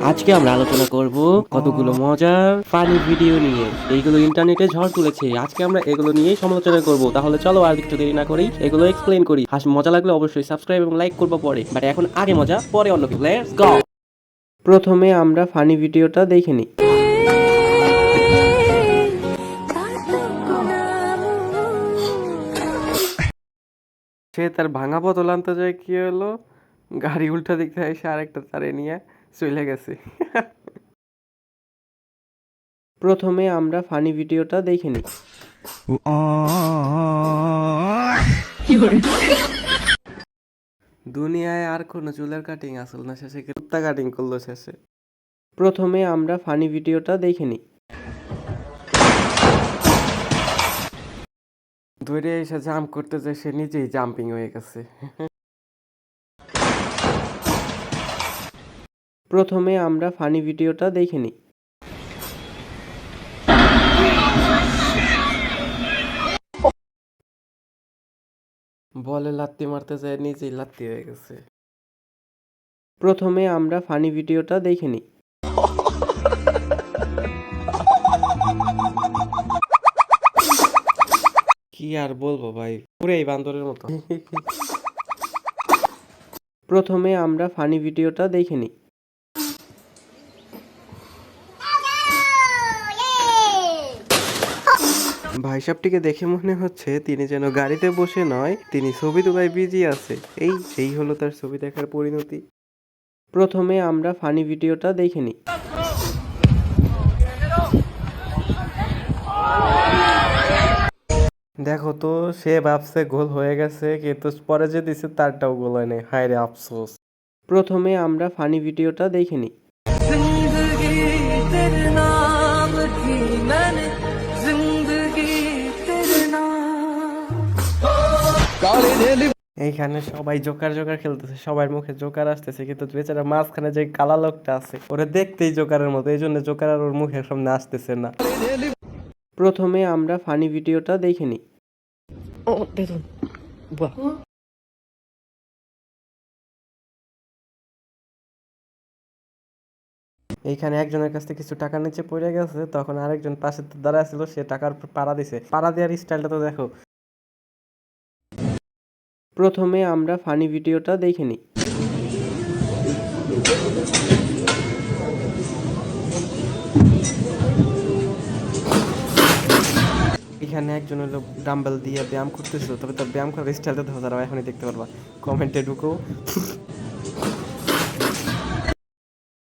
আজকে আমরা আলোচনা করব কতগুলো মজার ফানি ভিডিও নিয়ে। এইগুলো ইন্টারনেটে ঝড় তুলেছে। আজকে আমরা এগুলো নিয়েই সমালোচনা করব। তাহলে চলো আর কিছু দেরি না করেই এগুলো এক্সপ্লেইন করি। মজা লাগলে অবশ্যই সাবস্ক্রাইব এবং লাইক করবো পরে, বাট এখন আগে মজা পরে অন্য কিছু। Let's go. প্রথমে আমরা ফানি ভিডিওটা দেখে নিই। সে তার ভাঙা বোতল আনতে যায়, কি হলো, গাড়ি উল্টা দিক থেকে এসে আরেকটা তারে নিয়ে চলে গেছে। প্রথমে আমরা ফানি ভিডিওটা দেখে নিই। দুনিয়ায় আর কোনো চুলের কাটিং আসল না, শেষে কুত্তা কাটিং করলো শেষে। প্রথমে আমরা ফানি ভিডিওটা দেখে নিই। ধরে এসে জাম্প করতে যায়, সে নিজেই জাম্পিং হয়ে গেছে। প্রথমে আমরা ফানি ভিডিওটা দেখে নিই। বলে লাত্তি মারতে যায়, নিজেই লাত্তি হয়ে গেছে। প্রথমে আমরা ফানি ভিডিওটা দেখে নিই। কি আর বলবো ভাই, পুরাই বান্দরের মতো। প্রথমে আমরা ফানি ভিডিওটা দেখে নিই। ভাইসাবটিকে দেখে মনে হচ্ছে তিনি যেন গাড়িতে বসে নয়, তিনি ছবি তোলায় বিজি আছে। এই হলো তার ছবি দেখার পরিণতি। প্রথমে আমরা ফানি ভিডিওটা দেখে নিই। দেখো তো, সে ভাবছে গোল হয়ে গেছে, কিন্তু পরে যে দিছে তারটাও গোল হয় নাই। হায় রে আফসোস। প্রথমে আমরা ফানি ভিডিওটা দেখে নিই। এইখানে সবাই জোকার জোকার খেলতেছে, সবার মুখে জোকার আসতেছে, কিন্তু বেচারা মাঝখানে যে কালা লোকটা আছে ওরা দেখতেই জোকারের মতো, এই জন্য জোকার আর ওর মুখের সামনে আসতেছে না। প্রথমে আমরা ফানি ভিডিওটা দেখে নিই। এইখানে একজনের কাছ থেকে কিছু টাকা নিচে পড়ে গেছে, তখন আরেকজন পাশে দাঁড়ায় ছিল, সে টাকার উপর পাড়া দিছে। পাড়া দেওয়ার স্টাইলটা তো দেখো। প্রথমে আমরা ফানি ভিডিওটা দেখে নিই। এখানে একজন হলো ডাম্বেল দিয়ে ব্যায়াম করতেছিল, তবে তার ব্যায়াম করার স্টাইলটা দেখো, তারা এখনই দেখতে পারবা, কমেন্টে ঢুকো।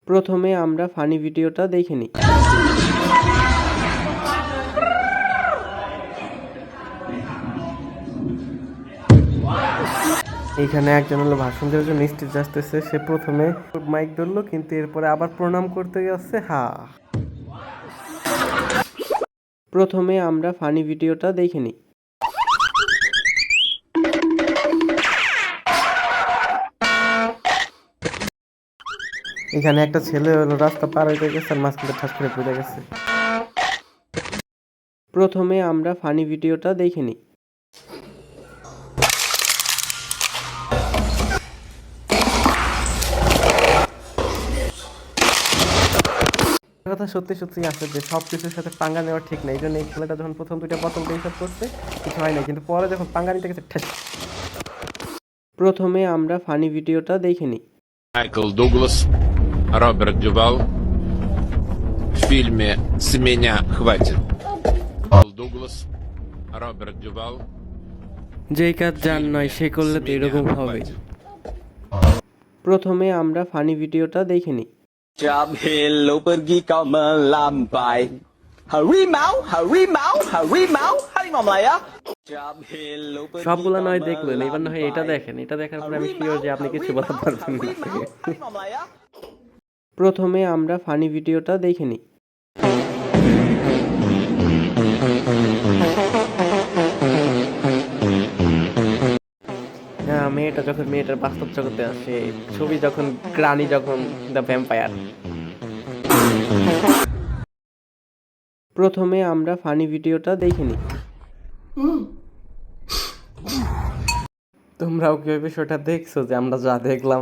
প্রথমে আমরা ফানি ভিডিওটা দেখে নিই। এখানে একজন হলো ভাষণ দেওয়ার জন্য স্টেজ আসতেছে, সে প্রথমে মাইক ধরলো, কিন্তু এরপরে আবার প্রণাম করতে গেছে। প্রথমে আমরা ফানি ভিডিওটা দেখে নিই। এখানে একটা ছেলে হলো রাস্তা পার হইতে গেছে, আর মাঝখানে ঠাস করে পড়ে গেছে। প্রথমে আমরা ফানি ভিডিওটা দেখে নিই। কথা সত্যি সত্যি আছে যে সব কিছুর সাথে পাঙ্গা নেওয়া ঠিক না, এই জন্য এই ছেলেটা যখন প্রথম দুইটা বোতল দিয়ে হিসাব করছে কিছু হয় না, কিন্তু পরে যখন পাঙ্গা নিতে গেছে ঠেস। প্রথমে আমরা ফানি ভিডিওটা দেখে নিই। Майкл Дуглас, Роберт Дювал в фильме «С меня хватит». Майкл Дуглас, Роберт Дювал. যেই কাজ জান নয় সে করলে তো এরকম হবে। প্রথমে আমরা ফানি ভিডিওটা দেখে নিই। Hello pergi kau melambai. Harimau, harimau, harimau, harimau Melaya. সবগুলা নয় দেখলেন, এবার না হয় এটা দেখেন, এটা দেখার পরে আমি শিওর যে আপনি কিছু বলতে পারবেন না। প্রথমে আমরা ফানি ভিডিওটা দেখে নিই। মেয়েটা যখন মেয়েটার বাস্তব জগতে আসে, ছবি যখন গ্রানি যখন দ্য ভ্যাম্পায়ার। প্রথমে আমরা ফানি ভিডিওটা দেখে নিই। তোমরাও কি ওই বিষয়টা দেখছো যে আমরা যা দেখলাম?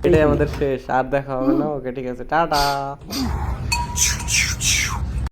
এটাই আমাদের শেষ, আর দেখা হবে না। ওকে ঠিক আছে, টাটা।